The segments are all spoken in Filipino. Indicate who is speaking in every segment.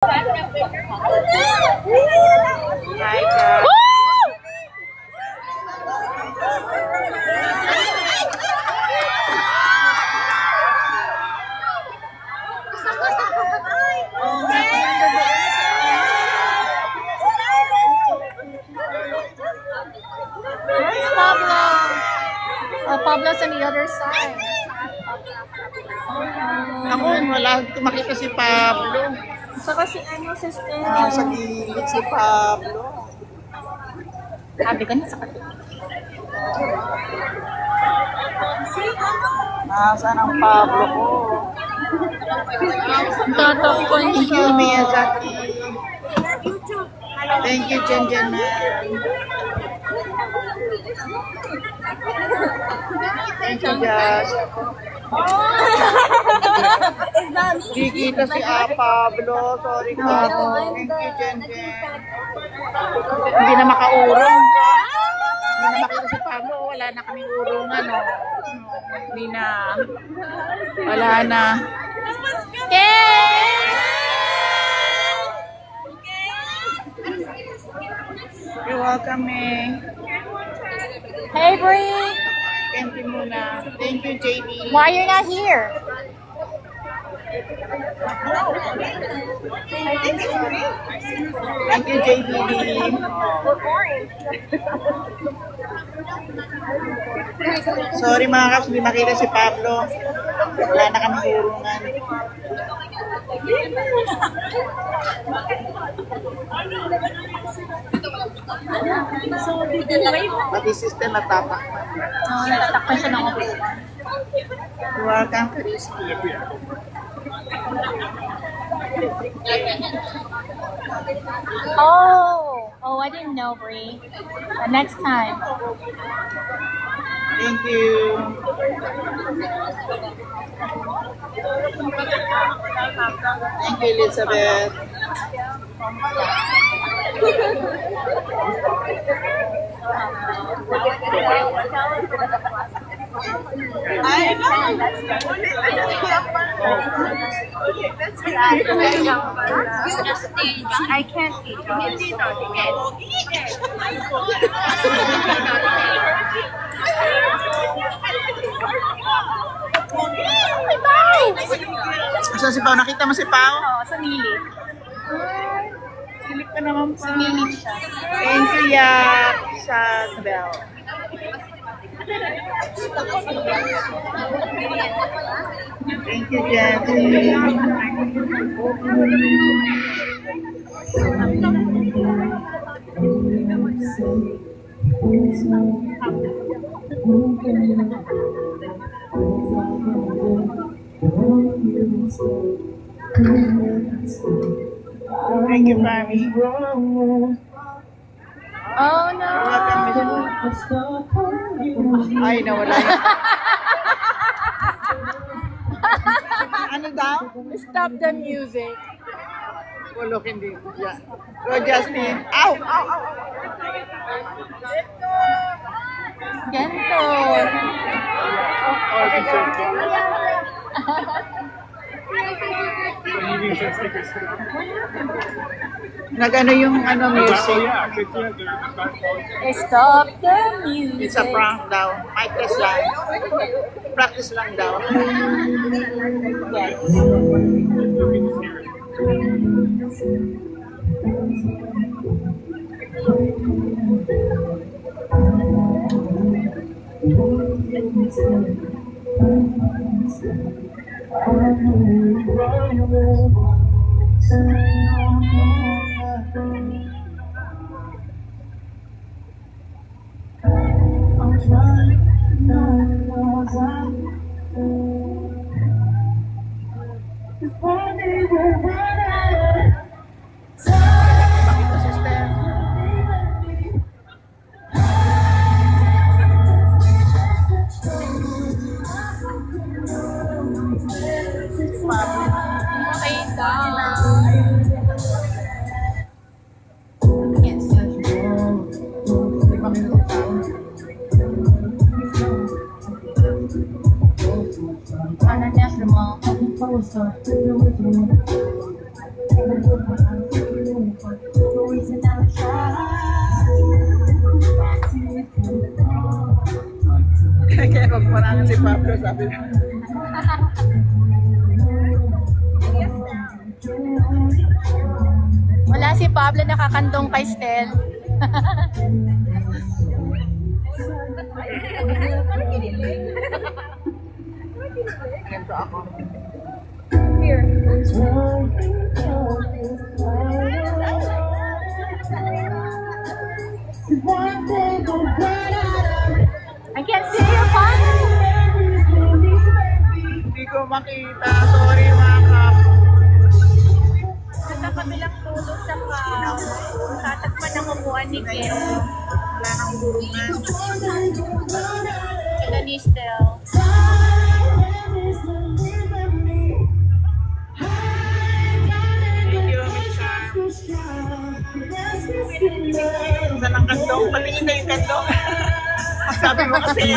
Speaker 1: Hi, girl.
Speaker 2: Where's Pablo? Oh, Pablo's on the other side.
Speaker 1: Ako, wala ko makita si Pablo.
Speaker 2: Saka si ano, sister.
Speaker 1: Sa gilid si Pablo.
Speaker 2: Sabi ka na sa kapit.
Speaker 1: Nasaan ang Pablo ko?
Speaker 2: Tatakpan
Speaker 1: Thank you, Miyazaki. Thank you, Jen Jen man. Thank you, Josh. Di kita si Pablo. Sorry ka. Thank you, Jen Jen. Hindi na makaurong. Hindi na makita si Pablo. Wala na kaming urungan. Hindi na. Wala na. You're welcome, eh.
Speaker 2: Hey, Bree.
Speaker 1: Thank you muna. Thank you, JB.
Speaker 2: Why you're not here?
Speaker 1: Thank you, JB. Sorry mga kaps, hindi makita si Pablo. Wala na kami urungan. Pati sister natapak.
Speaker 2: Natatakpan siya ng ako.
Speaker 1: Welcome, Christy.
Speaker 2: Oh, I didn't know, Bree. Next time.
Speaker 1: Thank you. Thank you, Elizabeth. I know.
Speaker 2: I can't eat
Speaker 1: Saan si Pao? Nakita mo si Pao?
Speaker 2: Oo, sa Mili.
Speaker 1: Silip ka naman pa.
Speaker 2: Sa Mili siya.
Speaker 1: Thank you, Yak. Sa Bell. Thank you, Jackie. Thank you, Mami.
Speaker 2: Oh, no.
Speaker 1: Ay, nawala yun. Ano daw?
Speaker 2: Stop the music.
Speaker 1: Look, hindi. Yeah. Go, Justin. Ow! Ow! Ow!
Speaker 2: Ganito.
Speaker 1: Oh, Nag-ano yung music?
Speaker 2: Stop the music.
Speaker 1: It's a prank daw. Mic test lang. Practice lang daw.
Speaker 2: Yes. Okay, down.
Speaker 1: Kaya magparangan si Pablo, sabi niya.
Speaker 2: Wala si Pablo nakakandong kay Stel.
Speaker 1: Ganito ako.
Speaker 2: I can't see your phone.
Speaker 1: Hindi ko makita. Sorry mga kap.
Speaker 2: Sa kabilang tulo sa house, tatagpan ang upuan ni Kim.
Speaker 1: Wala nang burungan.
Speaker 2: Sila ni Stel.
Speaker 1: Thank you, Misha. Saan ang kandong? Patingin na yung kandong. Sabi mo kasi.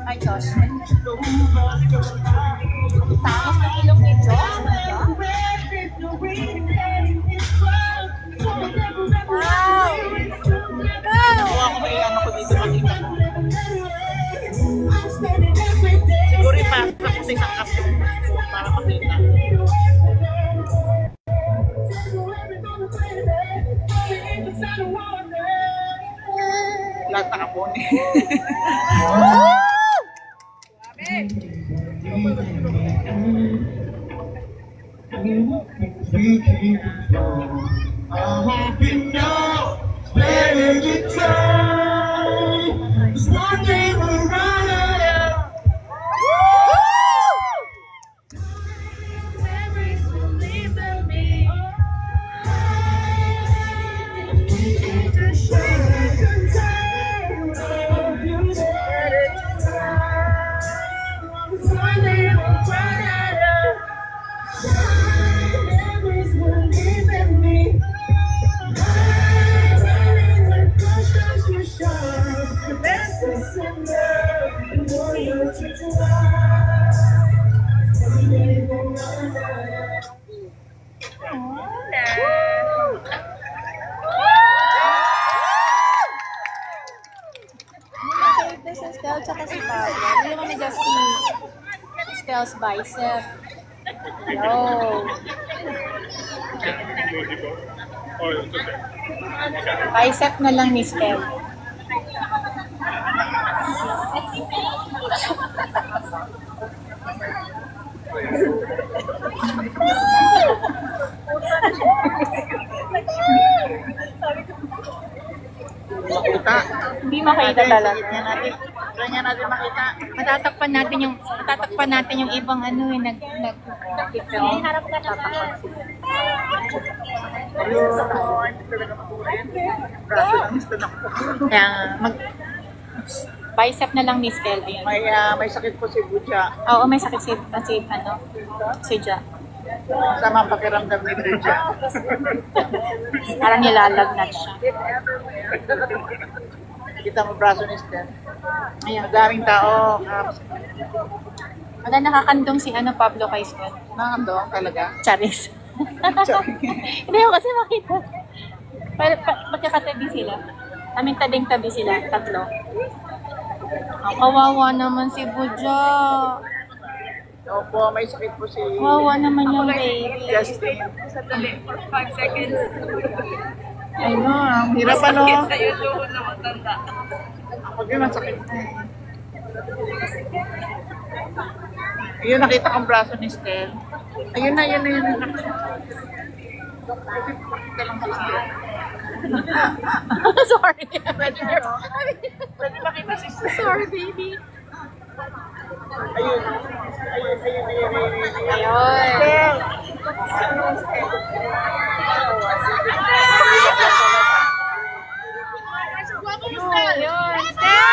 Speaker 2: Ay, Josh. Tangos ng ilong ni Josh. Wow!
Speaker 1: Nakuha ko may ano ko dito makita mo. Siguro ipasok ko sa isang cup yung para makita. Lahat nakapon eh.
Speaker 3: I hope you know it's better to try. There's one thing we're running out. Memories will leave me. To share contain. Hope you better to try. There's one thing we're running out. Memories will leave me.
Speaker 2: This is Stel tsaka si Pablo. Do you wanna just see Stel's bicep? Yo! Bicep na lang ni Stel.
Speaker 1: Makita.
Speaker 2: Hindi makita talaga.
Speaker 1: Try nga natin makita.
Speaker 2: Matatakpan natin yung ibang ano eh, nag-film. Harap ka na.
Speaker 1: Ayun. Hindi talaga makulit. Braso lang gusto na ko.
Speaker 2: Kaya bicep na lang ni Stel din.
Speaker 1: May sakit po si Bucha.
Speaker 2: Oo, may sakit si Ja.
Speaker 1: Sama ang pakiramdam ni Bucha.
Speaker 2: Parang nilalagnat siya.
Speaker 1: Kita mo braso ni Stel.
Speaker 2: Ayan.
Speaker 1: Madaming tao.
Speaker 2: Wala nakakandong si Pablo kay Stel.
Speaker 1: Nakandong talaga.
Speaker 2: Charis. Hindi ko kasi makita. Magkakatabi sila. Aming tabing-tabi sila, tatlo. Ang kawawa naman si Buja.
Speaker 1: Opo, may sakit po si
Speaker 2: Kawawa naman yung baby.
Speaker 1: Justin.
Speaker 4: Sandali, for 5 seconds.
Speaker 1: Ay no, ang hirap ano.
Speaker 4: Sa'yo doon na matanda.
Speaker 1: Ako din, ang sakit na eh. Ayun, nakita kong braso ni Stel. Ayun na. Nakita lang si Stel.
Speaker 2: Sorry.
Speaker 1: Pwede makita si Stel.
Speaker 2: Sorry, baby.
Speaker 1: Ayun.
Speaker 2: Ayun.
Speaker 1: Stel!
Speaker 2: Ayun. Stel!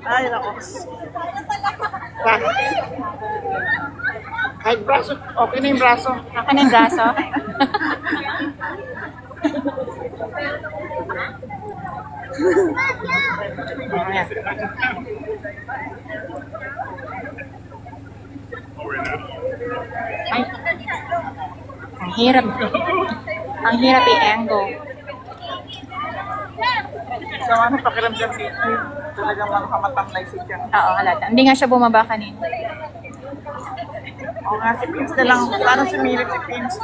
Speaker 1: Ay, nako. Kahit braso, okay na yung braso.
Speaker 2: Ako na yung braso.
Speaker 1: Ayan.
Speaker 2: Ay. Ang hirap. Ang hirap i-angle.
Speaker 1: So ano pakiramdam dito? Talagang makamatang si siya.
Speaker 2: Oo, halata. Hindi nga siya bumaba kanina.
Speaker 1: Oo nga, si Pins na lang. Parang sumilip si Pins.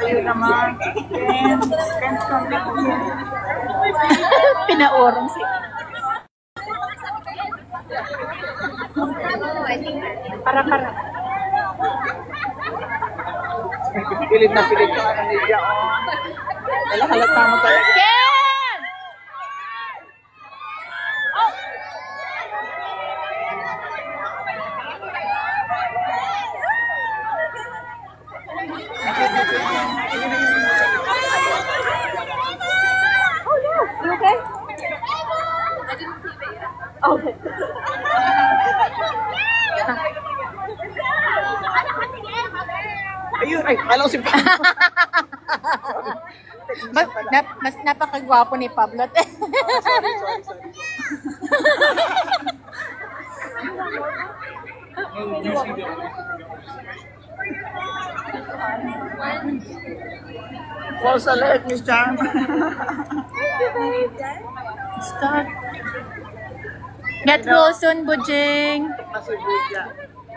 Speaker 1: Ayun naman. Pins kami po yan.
Speaker 2: Pinaurong si para.
Speaker 1: Pilit na pilit yung ano niya. Halata mo talaga.
Speaker 2: Ken! Oh! Oh no! You okay? Okay.
Speaker 1: Ayun, ay, alam si Pins.
Speaker 2: Mas napakagwapo ni Pablo.
Speaker 1: False alert, Miss Chang.
Speaker 2: Start. Get well soon, Bujing.
Speaker 1: Nasa Buja.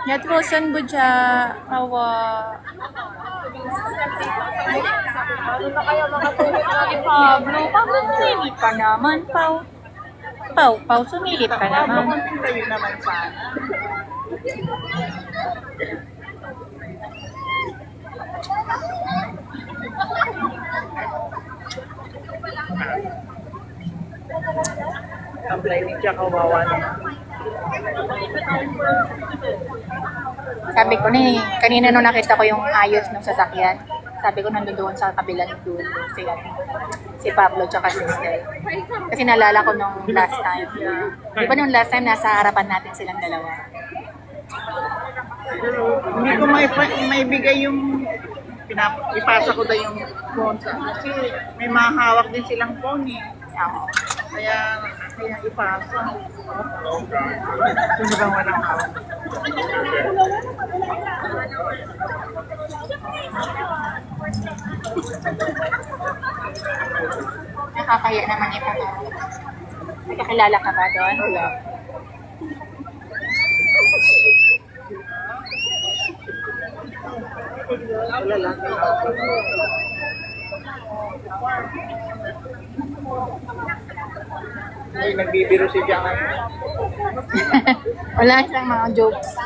Speaker 2: Get well soon, Buja. Awa. Pablo, sumilip ka naman, Pau. Pau, sumilip ka naman.
Speaker 1: Tayo naman sana. Ang lighting siya kawawa naman.
Speaker 2: Sabi ko na kanina nung nakita ko yung ayos ng sasakyan, sabi ko nandun doon sa kabilang dulo si Pablo tsaka si Stel. Kasi naalala ko nung last time. Di ba nung last time nasa harapan natin silang dalawa?
Speaker 1: Hindi ko maibigay yung ipasa ko daw yung phone sa kasi may mahawak din silang phone eh.
Speaker 2: Oo.
Speaker 1: Kaya ipasa. Sino bang walang hawak?
Speaker 2: Nakakaya naman ito. Nakakilala ka ba doon?
Speaker 1: Wala. Wala lang. Ay, nagbibiro si Jang.
Speaker 2: Wala siyang mga jokes.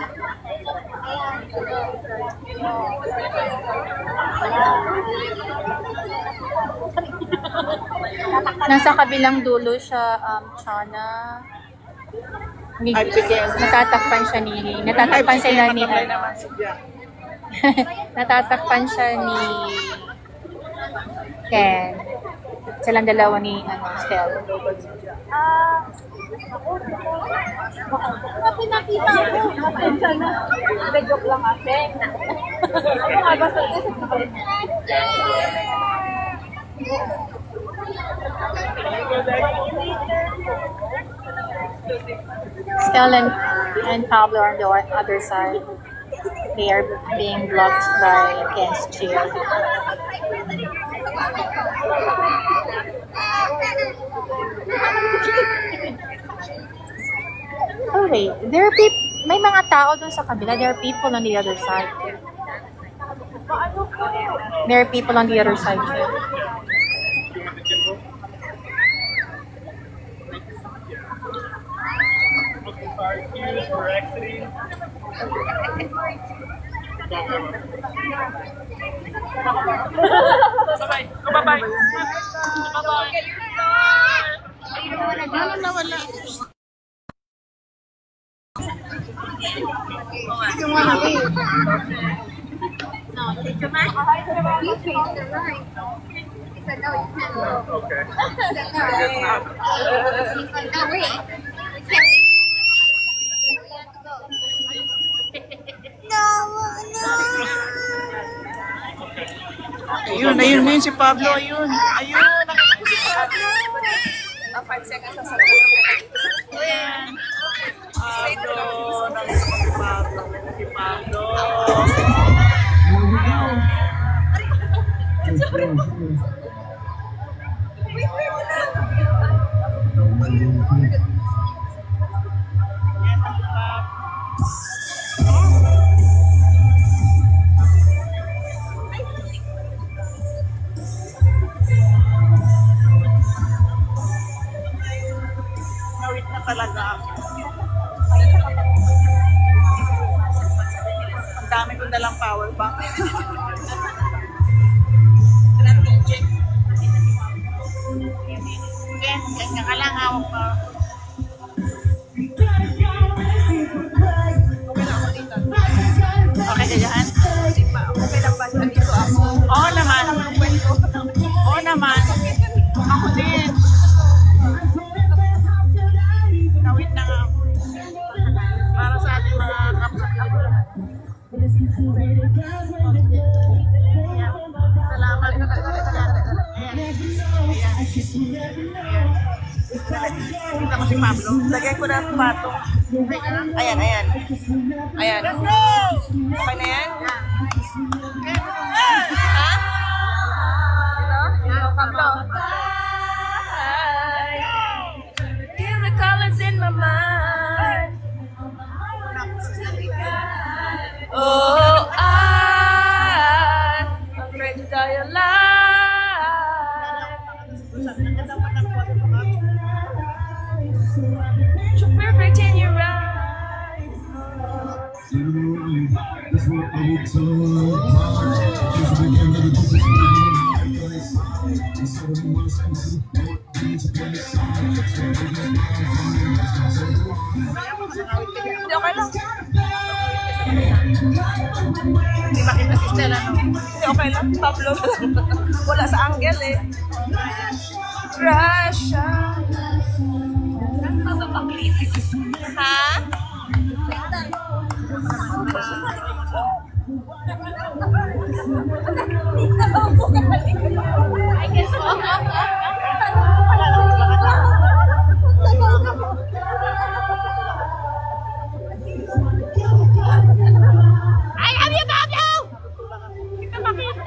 Speaker 2: Nasa kabilang dulo siya, Chana.
Speaker 1: Ay, sige.
Speaker 2: Natatakpan siya ni... Natatakpan sila ni...
Speaker 1: Ay, naman si Jang.
Speaker 2: Natatakpan siya ni... Ken. Silang dalawa ni Stel.
Speaker 5: Pinakita ko. Pasensya na. Joke lang kasi. Ano nga ba sa
Speaker 2: Stel and Pablo are on the other side. They are being blocked by Ken's chair. Oh wait, may mga tao dun sa kabila. There are people on the other side. There are people on the other side too.
Speaker 1: Ayun, ayun, ayun si Pablo, ayun. Ayun, nakita ko si Pablo.
Speaker 4: 5 seconds na sa loob.
Speaker 1: Ayan. Pablo, nakita ko si Pablo. Si Pablo. Nawit na talaga ako. Ang dami ko dalang power bank. Strategic. Ken, ganyan ka lang, hawak pa. Okay ka dyan?
Speaker 4: Okay lang ba? Nandito ako.
Speaker 1: Oo naman. Oo naman. Ako din. Nawit na nga ako. Para sa ating mga kapsakit. Salamat. Ayan. Ayan. Kita ko si Pablo.
Speaker 4: Lagay ko na ang patong. Ayan, ayan. Ayan. Okay na yan? Ha? Ito? Pablo. Hear the colors in my mind. Oh, I'm afraid to die alive. You're perfect in your eyes. Hindi, okay lang.
Speaker 1: Hindi makita si Stella, no?
Speaker 4: Hindi, okay lang. Pablo. Wala sa angle eh. Russia. Ha?
Speaker 2: I love you, Pablo! Kita makita.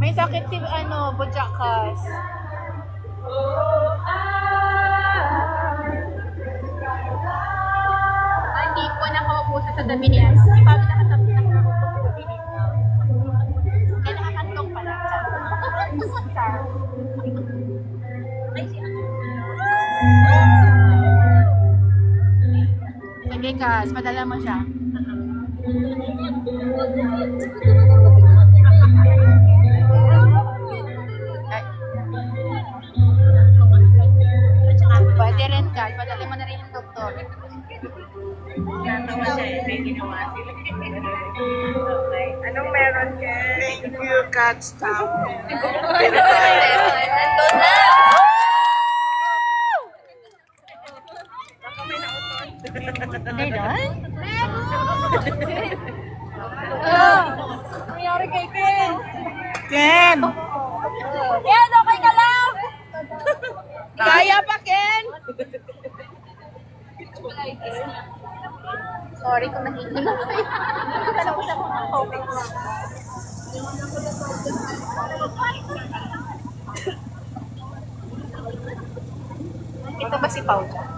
Speaker 2: May sakit si Bujakas. Hindi po nakaupo sa tabi niya. Si Pablo nakatabi na nakaupo sa tabi niya. Kaya nakakantong pala. Sige, Kas. Padala mo siya. Pwede rin, Kas. Padala mo na rin yung doktor.
Speaker 4: Natawa siya eh. May ginawa sila. Okay. Anong meron ka?
Speaker 1: Thank you, Cats Town.
Speaker 4: Nandun na!
Speaker 2: Hindi doon?
Speaker 5: Nangyari kay Ken.
Speaker 1: Ken!
Speaker 5: Ken, okay ka lang? Kaya pa, Ken?
Speaker 2: Sorry kung nakikinig kayo. Alam ko sa mga comment. Ito ba si Pao dyan?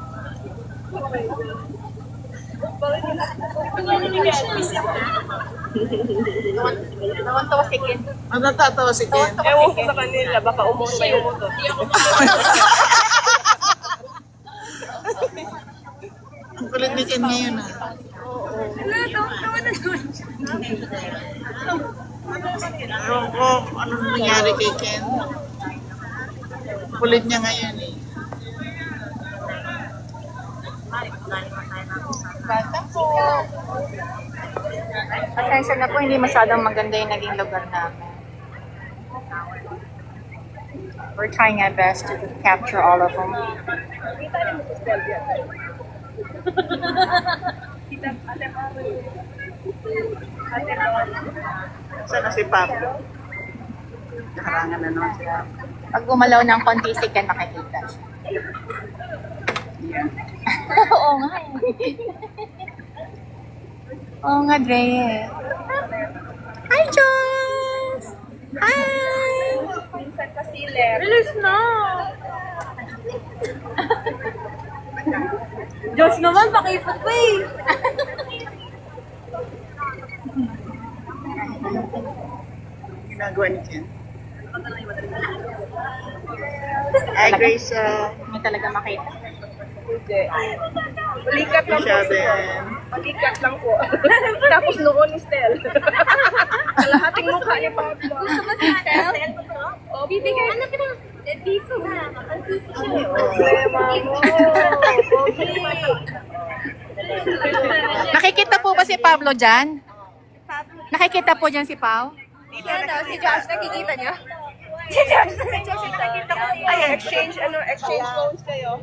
Speaker 2: Nawan-tawa si Ken.
Speaker 1: Ang natatawa si Ken.
Speaker 5: Ewan ko sa kanila, baka umuwi pa yung motor.
Speaker 1: Ang kulit ni Ken ngayon ah. Ewan ko, ano nangyari kay Ken? Kulit niya ngayon eh.
Speaker 2: Pasensya na po, hindi masyadong maganda yung naging lugar namin. We're trying our best to capture all of them.
Speaker 1: Saan na si Pablo? Nakarangan na naman siya.
Speaker 2: Pag gumalaw ng konti si Ken, makikita siya. Oo nga eh. Oo nga, Dre. Hi, Jones! Hi!
Speaker 5: Minsan kasi release na! Diyos naman, pakipot pa eh!
Speaker 1: Ginagawa ni Ken. Hi, Grace.
Speaker 2: Hindi talaga makita.
Speaker 5: Hindi. Malikat lang po
Speaker 1: Siya
Speaker 5: siya.
Speaker 1: din.
Speaker 5: Malikat lang po. Tapos noon ni Stel. Kalahating mukha ni Pablo. Gusto mo si Stel? O, bibigay. Ano ka na? Dito na. Problema mo.
Speaker 2: Nakikita po ba si Pablo dyan? Nakikita po dyan si Pao?
Speaker 5: Si Josh, nakikita niyo? Si Josh, nakikita ko. Ay, exchange phones kayo.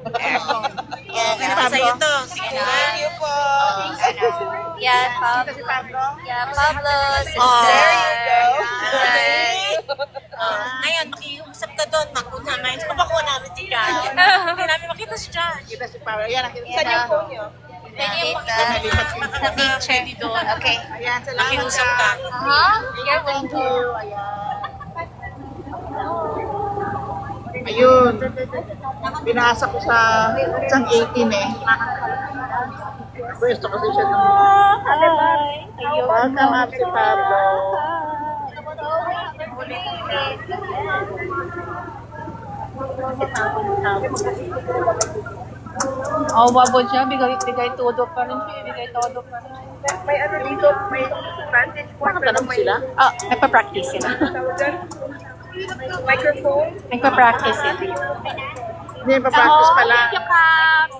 Speaker 4: Yan, ako sa'yo to. Sige na. Thank you po.
Speaker 5: Yan, Pablo.
Speaker 1: Si Pablo?
Speaker 5: Yan, Pablo.
Speaker 4: There you go. Ngayon, makiusap ka doon. Magpunta namin. Papakuha namin si Josh. Hindi namin makita si Josh.
Speaker 1: Kita si Pablo. Ayan, nakita
Speaker 5: Saan yung phone niyo?
Speaker 2: Picture. Okay.
Speaker 1: Ayan, salamat
Speaker 4: Makiusap ka.
Speaker 1: Thank you. Ayun. Binasa ko sa isang 18 eh. Pwesto kasi siya nung... Welcome up si Pablo.
Speaker 2: Oh, wabo siya. Bigay todo pa rin siya. Bigay todo pa rin.
Speaker 5: May ano dito, may vantage point.
Speaker 1: Nakatanong sila?
Speaker 2: Oh, nagpa-practice sila.
Speaker 5: Microphone.
Speaker 2: Nagpa-practice sila.
Speaker 1: Hindi, pa-practice pa lang.
Speaker 2: Thank you, Caps.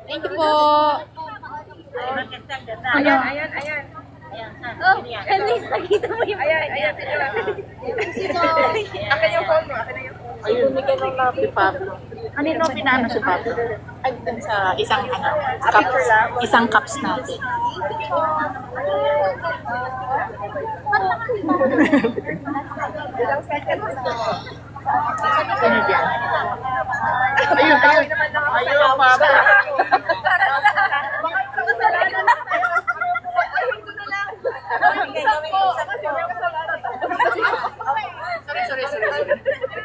Speaker 2: Thank you po.
Speaker 5: Ayan. Oh, nakita mo yung... Ayan. Akin yung phone mo.
Speaker 1: Ayun, bigyan ng love si Pablo. Kanino pinano si Pablo?
Speaker 2: Ay, dun sa isang cups, isang cups natin.
Speaker 5: Ilang seconds na.
Speaker 1: Sino dyan? Ayun, Pablo. Sorry.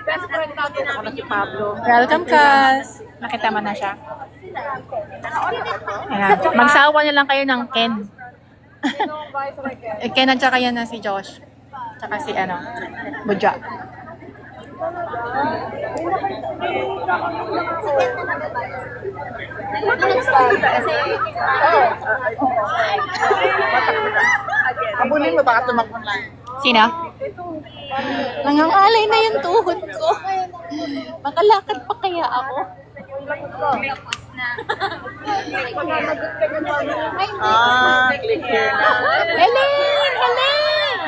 Speaker 5: Best friend natin
Speaker 1: Ako na si Pablo.
Speaker 2: Welcome, Cas. Nakita mo na siya. Ayan. Magsawa na lang kayo ng Ken. Ken at saka yan na si Josh. Tsaka si Budja.
Speaker 1: Abulin mo, baka tumakbo lang.
Speaker 2: Sino? Nangangalay na yung tuhod ko. Makalakad pa kaya ako?
Speaker 1: Click here na.
Speaker 2: Ellen!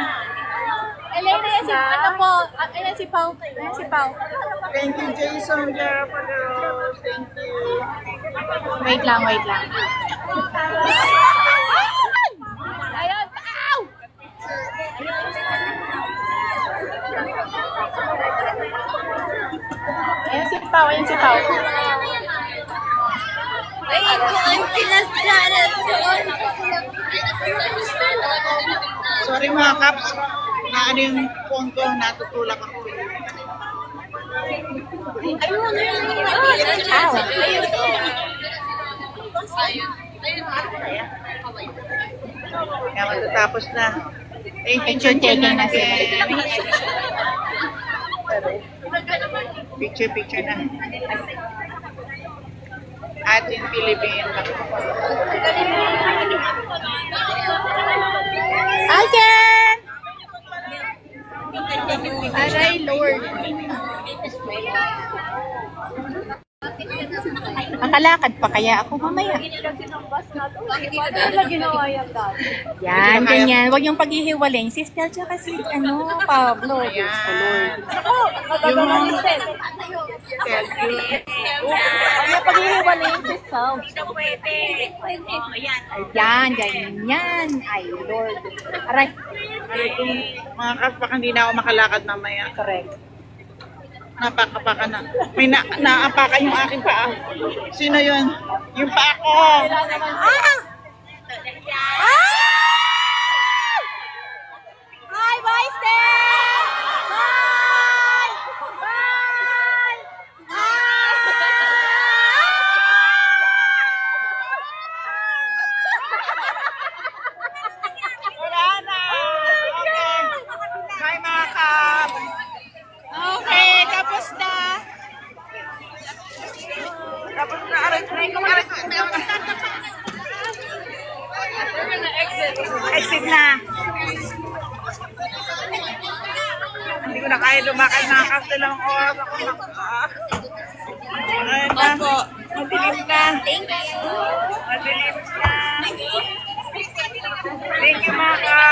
Speaker 2: Ayan na yan si, ano po, ayan si Pao. Ayan si Pao.
Speaker 1: Thank you, Jason, Jera, for the rose. Thank you.
Speaker 2: Wait lang, wait lang. Ayun, Pao! Ayan si Pao, ayan si Pao.
Speaker 5: Ay, doon sila Janet. Doon.
Speaker 1: Sorry mga kaps, na ano yung phone ko, natutulak ako.
Speaker 5: Ayun,
Speaker 2: Pao.
Speaker 1: Kaya matatapos na. Thank you,
Speaker 2: Picture taking na
Speaker 1: again.
Speaker 2: sila.
Speaker 1: Picture na. Ating Philippines.
Speaker 2: Again! Aray, Lord. Makalakad pa kaya ako mamaya.
Speaker 5: Wala ginawa yan dati.
Speaker 2: Yan, ganyan. Huwag yung paghihiwalay. Si Stel tsaka si, Pablo. Diyos ko, Lord.
Speaker 5: Magagawa ni Stel.
Speaker 2: Huwag yung paghihiwalay si Stel.
Speaker 5: Pwede.
Speaker 2: Ayan, ganyan. Ay, Lord. Aray.
Speaker 1: Mga kaps, baka hindi na ako makalakad mamaya.
Speaker 2: Correct.
Speaker 1: Napaka na. May naapakan yung aking paa. Sino yun? Yung paa ko.
Speaker 2: Hi, bye, Stel! Bye! Bye!
Speaker 1: Wala na. Okay. Bye mga kaps. Okay, tapos na. Tapos na. Aray ko. Exit na. Hindi ko na kaya lumakad mga kaps. Dalawang oras ako Ayun na. Madilim na. Madilim na. Thank you mga kaps.